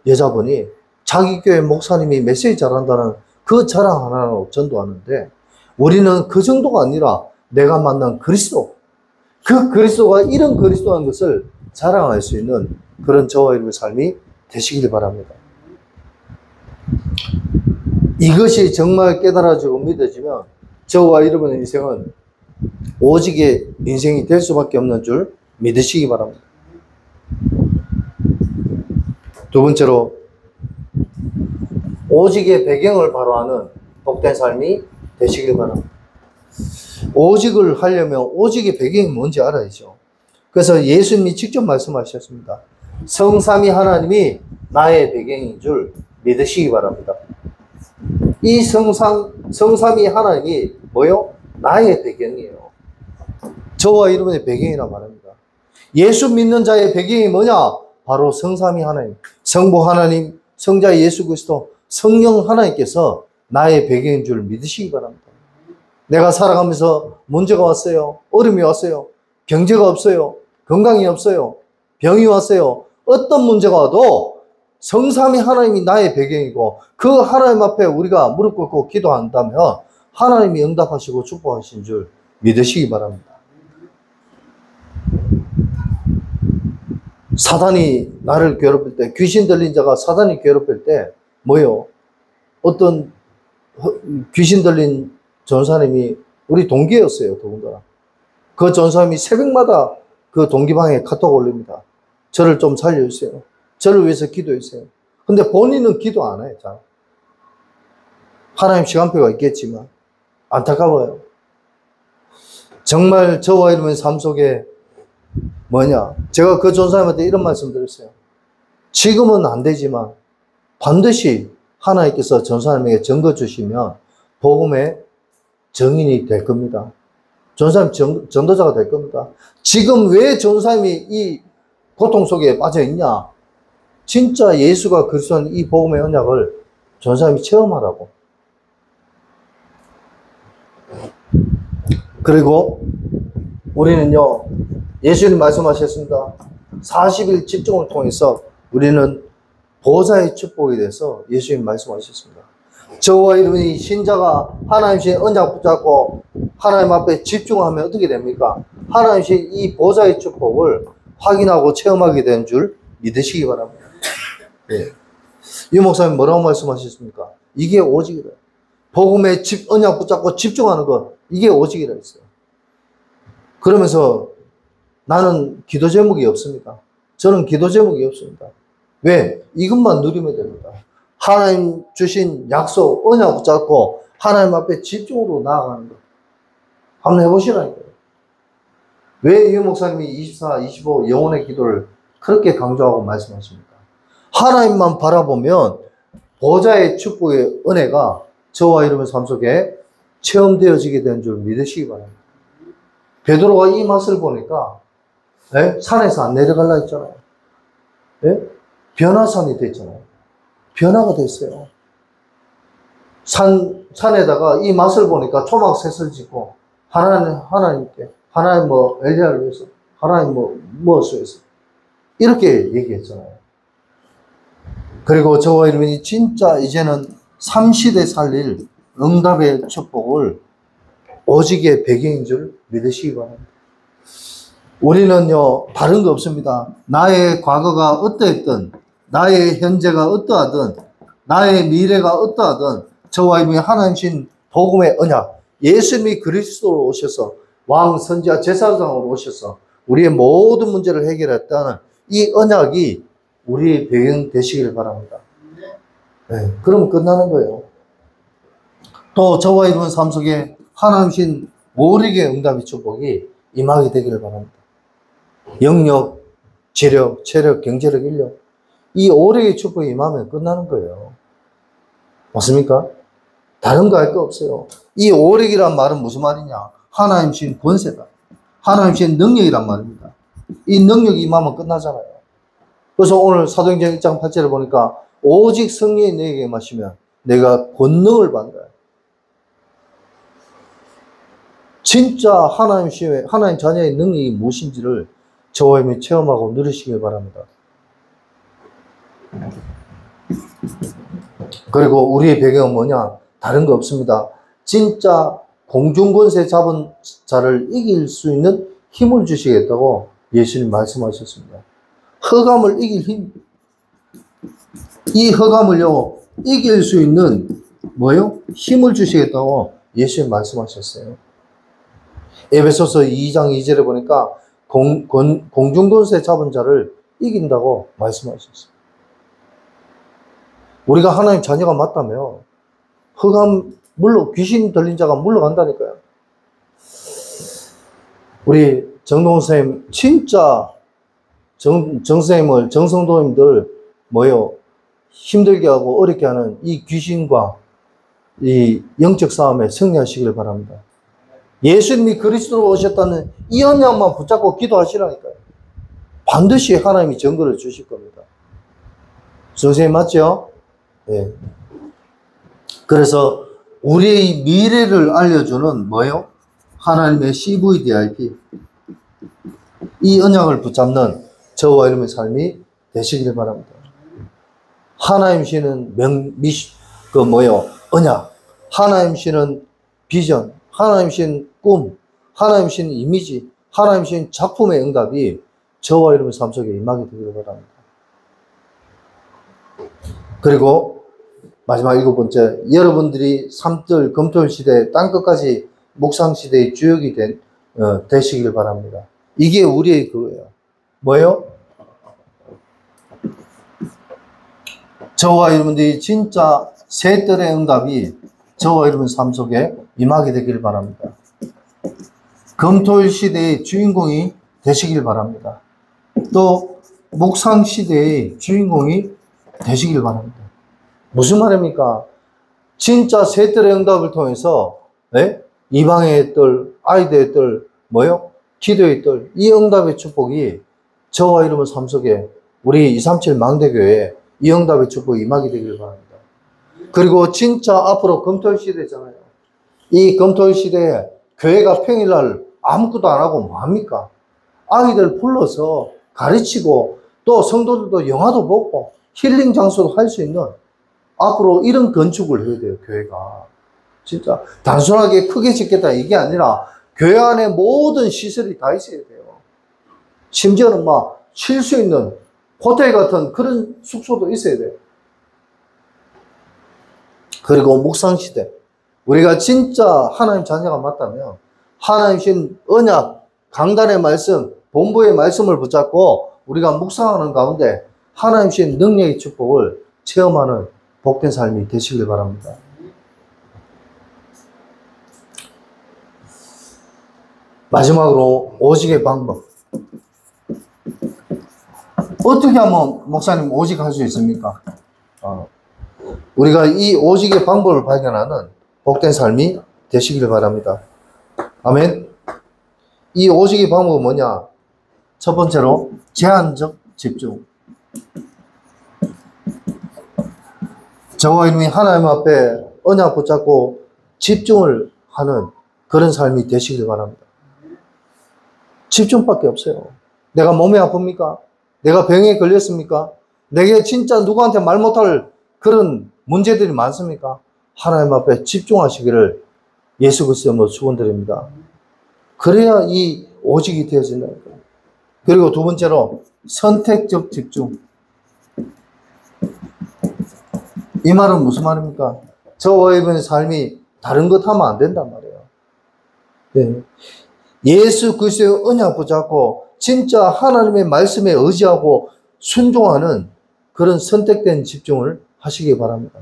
여자분이 자기 교회 목사님이 메시지 잘한다는 그 자랑 하나로 전도하는데 우리는 그 정도가 아니라 내가 만난 그리스도, 그 그리스도가 이런 그리스도라는 것을 자랑할 수 있는 그런 저와 여러분의 삶이 되시길 바랍니다. 이것이 정말 깨달아지고 믿어지면 저와 여러분의 인생은 오직의 인생이 될 수밖에 없는 줄 믿으시기 바랍니다. 두 번째로 오직의 배경을 바로 아는 복된 삶이 되시길 바랍니다. 오직을 하려면 오직의 배경이 뭔지 알아야죠. 그래서 예수님이 직접 말씀하셨습니다. 성삼위 하나님이 나의 배경인 줄 믿으시기 바랍니다. 이 성삼위 하나님이 뭐요? 나의 배경이에요. 저와 여러분의 배경이란 말입니다. 예수 믿는 자의 배경이 뭐냐? 바로 성삼위 하나님, 성부 하나님, 성자 예수 그리스도, 성령 하나님께서 나의 배경인 줄 믿으시기 바랍니다. 내가 살아가면서 문제가 왔어요. 어려움이 왔어요. 경제가 없어요. 건강이 없어요. 병이 왔어요. 어떤 문제가 와도 성삼위 하나님이 나의 배경이고 그 하나님 앞에 우리가 무릎 꿇고 기도한다면 하나님이 응답하시고 축복하신 줄 믿으시기 바랍니다. 사단이 나를 괴롭힐 때, 귀신 들린 자가 사단이 괴롭힐 때 뭐요? 어떤 귀신 들린 전사님이 우리 동기였어요. 더군다나 그 전사님이 새벽마다 그 동기방에 카톡 올립니다. 저를 좀 살려주세요. 저를 위해서 기도해주세요. 근데 본인은 기도 안 해요. 잘. 하나님 시간표가 있겠지만 안타까워요. 정말 저와 여러분의 삶 속에 뭐냐? 제가 그 전사님한테 이런 말씀 드렸어요. 지금은 안 되지만 반드시 하나님께서 전사님에게 증거 주시면 복음의 정인이 될 겁니다. 전사님 전도자가 될 겁니다. 지금 왜 전사님이 이 고통 속에 빠져 있냐? 진짜 예수가 그리스도인 이 복음의 언약을 전사님이 체험하라고. 그리고 우리는요, 예수님 말씀하셨습니다. 40일 집중을 통해서 우리는 보좌의 축복에 대해서 예수님 말씀하셨습니다. 저와 여러분이 신자가 하나님 신 언약 붙잡고 하나님 앞에 집중하면 어떻게 됩니까? 하나님 신 이 보좌의 축복을 확인하고 체험하게 되는 줄 믿으시기 바랍니다. 네. 유 목사님 뭐라고 말씀하셨습니까? 이게 오직이다. 복음에 언약 붙잡고 집중하는 것, 이게 오직이라 했어요. 그러면서 나는 기도 제목이 없습니다. 저는 기도 제목이 없습니다. 왜? 이것만 누리면 됩니다. 하나님 주신 약속, 언약 붙잡고 하나님 앞에 집중으로 나아가는 것. 한번 해보시라니까요. 왜 유 목사님이 24, 25 영혼의 기도를 그렇게 강조하고 말씀하십니까? 하나님만 바라보면 보좌의 축복의 은혜가 저와 여러분 삶 속에 체험되어지게 된 줄 믿으시기 바랍니다. 베드로가 이 맛을 보니까 산에서 안 내려갈라 했잖아요. 변화산이 됐잖아요. 변화가 됐어요. 산에다가 이 맛을 보니까 초막셋을 짓고 하나님께 하나님 엘리야를 위해서 하나님 무엇을 위해서 이렇게 얘기했잖아요. 그리고 저와 여러분이 진짜 이제는 3시대 살릴 응답의 축복을 오직의 배경인 줄 믿으시기 바랍니다. 우리는요 다른 거 없습니다. 나의 과거가 어떠했든 나의 현재가 어떠하든 나의 미래가 어떠하든 저와 여러분이 하나님 신 복음의 언약 예수님이 그리스도로 오셔서 왕 선지자 제사장으로 오셔서 우리의 모든 문제를 해결했다는 이 언약이 우리의 배경 되시길 바랍니다. 그럼 끝나는 거예요. 또 저와 여러분 삶 속에 하나님 신 모르게 응답의 축복이 임하게 되기를 바랍니다. 영역, 지력, 체력, 경제력, 인력 이 오력의 축복이 임하면 끝나는 거예요. 맞습니까? 다른 거 할 거 없어요. 이 오력이란 말은 무슨 말이냐? 하나님 신 권세다. 하나님 신 능력이란 말입니다. 이 능력이 임하면 끝나잖아요. 그래서 오늘 사도행전 1장 8절을 보니까 오직 성령이 너에게 임하시면 내가 권능을 받는다. 진짜 하나님 자녀의 능력이 무엇인지를 저와 여러분이 체험하고 누리시길 바랍니다. 그리고 우리의 배경은 뭐냐? 다른 거 없습니다. 진짜 공중권세 잡은 자를 이길 수 있는 힘을 주시겠다고 예수님 말씀하셨습니다. 흑암을 이길 힘. 이 흑암을요, 이길 수 있는 뭐요? 힘을 주시겠다고 예수님 말씀하셨어요. 에베소서 2장 2절에 보니까 공중권세 잡은 자를 이긴다고 말씀하셨어요. 우리가 하나님 자녀가 맞다며 흑암 귀신 들린 자가 물러간다니까요. 우리 정동훈 선생님 진짜 정선생님을 정성도님들 힘들게 하고 어렵게 하는 이 귀신과 이 영적 싸움에 승리하시길 바랍니다. 예수님이 그리스도로 오셨다는 이 언약만 붙잡고 기도하시라니까요. 반드시 하나님이 증거를 주실 겁니다. 선생님 맞죠? 네. 그래서 우리의 미래를 알려주는 하나님의 CVDIP 이 언약을 붙잡는 저와 여러분의 삶이 되시길 바랍니다. 하나님 씨는 언약, 하나님 씨는 비전, 하나님 씨는 꿈, 하나님 씨는 이미지, 하나님 씨는 작품의 응답이 저와 여러분 삶 속에 임하게 되기를 바랍니다. 그리고 마지막 7번째, 여러분들이 삶들 검토일 시대 땅끝까지 묵상 시대의 주역이 되시길 바랍니다. 이게 우리의 그거예요. 뭐예요? 저와 여러분들이 진짜 새들의 응답이 저와 여러분 삶 속에 임하게 되길 바랍니다. 검토일 시대의 주인공이 되시길 바랍니다. 또 묵상 시대의 주인공이 되시길 바랍니다. 무슨 말입니까? 진짜 새들의 응답을 통해서 이방의 뜰, 아이들의 뜰, 기도의 뜰, 이 응답의 축복이 저와 여러분 삶 속에 우리 237 망대교회에 이 응답의 축복이 임하게 되길 바랍니다. 그리고 진짜 앞으로 검토일 시대잖아요. 이 검토일 시대에 교회가 평일날 아무것도 안 하고 뭐합니까? 아이들 불러서 가르치고 또 성도들도 영화도 보고 힐링 장소도 할 수 있는 앞으로 이런 건축을 해야 돼요, 교회가. 진짜 단순하게 크게 짓겠다 이게 아니라 교회 안에 모든 시설이 다 있어야 돼요. 심지어는 쉴 수 있는 호텔 같은 그런 숙소도 있어야 돼요. 그리고 묵상시대. 우리가 진짜 하나님 자녀가 맞다면 하나님 신 언약, 강단의 말씀, 본부의 말씀을 붙잡고 우리가 묵상하는 가운데 하나님 신 능력의 축복을 체험하는 복된 삶이 되시길 바랍니다. 마지막으로 오직의 방법. 어떻게 하면 목사님 오직 할 수 있습니까? 우리가 이 오직의 방법을 발견하는 복된 삶이 되시길 바랍니다. 아멘. 이 오직의 방법은 뭐냐? 첫 번째로 제한적 집중. 저와 이름이 하나님 앞에 언약 붙잡고 집중을 하는 그런 삶이 되시길 바랍니다. 집중밖에 없어요. 내가 몸이 아픕니까? 내가 병에 걸렸습니까? 내게 진짜 누구한테 말 못할 그런 문제들이 많습니까? 하나님 앞에 집중하시기를 예수 그리스도로 축원드립니다. 그래야 이 오직이 되어진다니까. 그리고 두 번째로 선택적 집중. 이 말은 무슨 말입니까? 저와 여러분의 삶이 다른 것 하면 안 된단 말이에요. 네. 예수 그리스도의 언약 붙잡고 진짜 하나님의 말씀에 의지하고 순종하는 그런 선택된 집중을 하시기 바랍니다.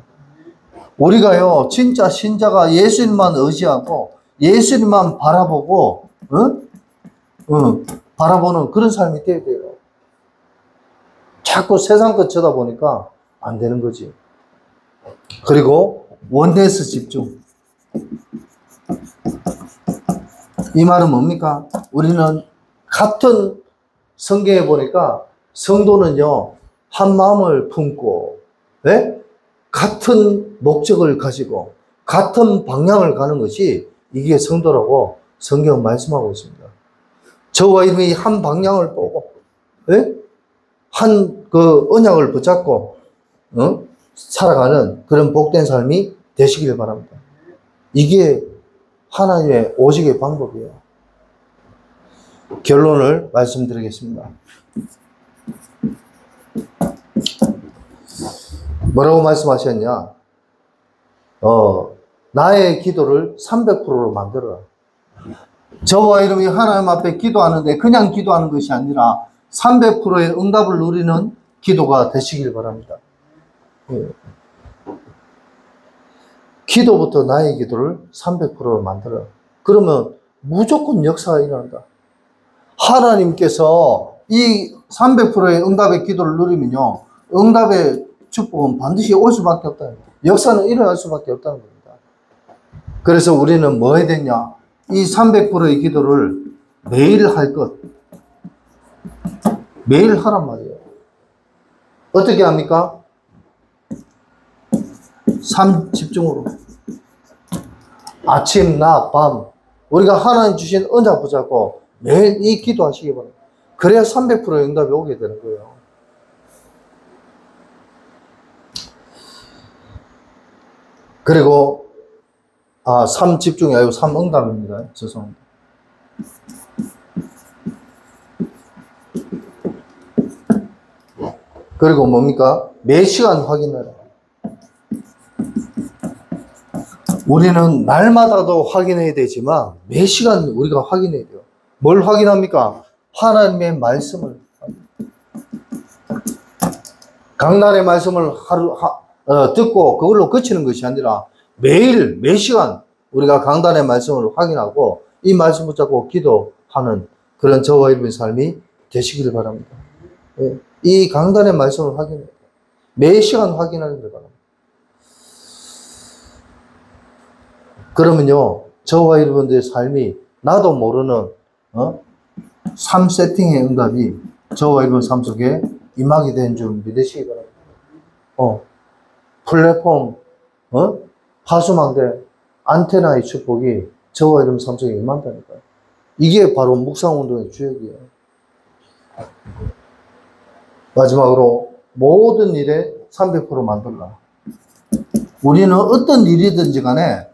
우리가요, 진짜 신자가 예수님만 의지하고 예수님만 바라보고 바라보는 그런 삶이 되어야 돼요. 자꾸 세상 것 쳐다보니까 안 되는 거지. 그리고 원네스 집중. 이 말은 뭡니까? 우리는 같은 성경에 보니까 성도는요, 한 마음을 품고, 네? 같은 목적을 가지고, 같은 방향을 가는 것이 이게 성도라고 성경은 말씀하고 있습니다. 저와 이름이 한 방향을 보고, 네? 한 그 언약을 붙잡고, 살아가는 그런 복된 삶이 되시길 바랍니다. 이게 하나님의 오직의 방법이에요. 결론을 말씀드리겠습니다. 뭐라고 말씀하셨냐? 나의 기도를 300%로 만들어라. 저와 이름이 하나님 앞에 기도하는데 그냥 기도하는 것이 아니라 300%의 응답을 누리는 기도가 되시길 바랍니다. 기도부터 나의 기도를 300%로 만들어. 그러면 무조건 역사가 일어난다. 하나님께서 이 300%의 응답의 기도를 누리면요, 응답의 축복은 반드시 올 수밖에 없다. 역사는 일어날 수밖에 없다는 겁니다. 그래서 우리는 뭐 해야 되냐? 이 300%의 기도를 매일 할 것. 매일 하란 말이에요. 어떻게 합니까? 집중으로. 아침, 낮, 밤. 우리가 하나님 주신 언약 붙잡고 매일 이 기도하시기 바랍니다. 그래야 300%의 응답이 오게 되는 거예요. 그리고, 3 집중이 아니고 3 응답입니다. 죄송합니다. 그리고 뭡니까? 매 시간 확인해라. 우리는 날마다도 확인해야 되지만 매 시간 우리가 확인해야 돼요. 뭘 확인합니까? 하나님의 말씀을. 강단의 말씀을 듣고 그걸로 그치는 것이 아니라 매일 매 시간 우리가 강단의 말씀을 확인하고 이 말씀 붙잡고 기도하는 그런 저와 여러분의 삶이 되시길 바랍니다. 이 강단의 말씀을 확인해요. 매 시간 확인하는 걸 바랍니다. 그러면요, 저와 여러분들의 삶이 나도 모르는 3세팅의 응답이 저와 여러분 삶 속에 임하게 된 줄 믿으시기 바랍니다. 플랫폼, 파수망대, 안테나의 축복이 저와 여러분 삶 속에 임한다니까요. 이게 바로 묵상운동의 주역이에요. 마지막으로 모든 일에 300% 만들라. 우리는 어떤 일이든지 간에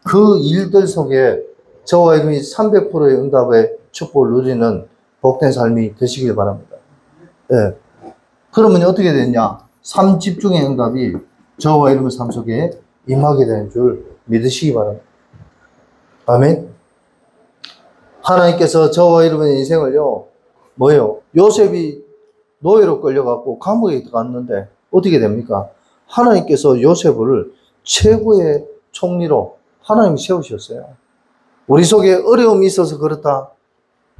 그 일들 속에 저와 여러분이 300%의 응답의 축복을 누리는 복된 삶이 되시길 바랍니다. 네. 그러면 어떻게 되냐? 3 집중의 응답이 저와 여러분 삶 속에 임하게 되는 줄 믿으시기 바랍니다. 아멘. 하나님께서 저와 여러분의 인생을요, 뭐예요? 요셉이 노예로 끌려갖고 감옥에 들어갔는데 어떻게 됩니까? 하나님께서 요셉을 최고의 총리로 하나님이 세우셨어요. 우리 속에 어려움이 있어서 그렇다.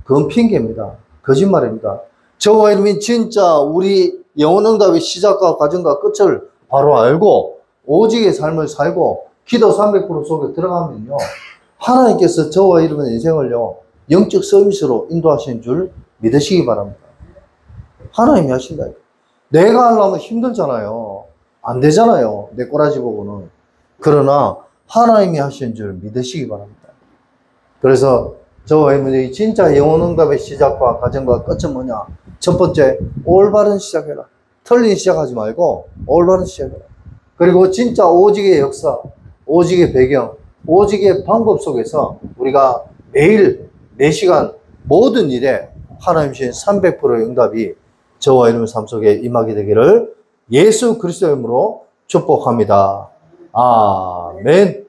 그건 핑계입니다. 거짓말입니다. 저와 이름이 진짜 우리 영혼응답의 시작과 과정과 끝을 바로 알고 오직의 삶을 살고 기도 300% 속에 들어가면요, 하나님께서 저와 이름의 인생을요 영적 서비스로 인도하시는 줄 믿으시기 바랍니다. 하나님이 하신다. 내가 하려면 힘들잖아요. 안 되잖아요. 내 꼬라지 보고는. 그러나 하나님이 하시는 줄 믿으시기 바랍니다. 그래서 저와 이름이 진짜 영혼응답의 시작과 과정과 끝은 뭐냐? 첫 번째, 올바른 시작해라. 틀린 시작하지 말고 올바른 시작해라. 그리고 진짜 오직의 역사, 오직의 배경, 오직의 방법 속에서 우리가 매일 4시간 모든 일에 하나님 주신 300%의 응답이 저와 여러분 삶 속에 임하게 되기를 예수 그리스도의 이름으로 축복합니다. 아멘.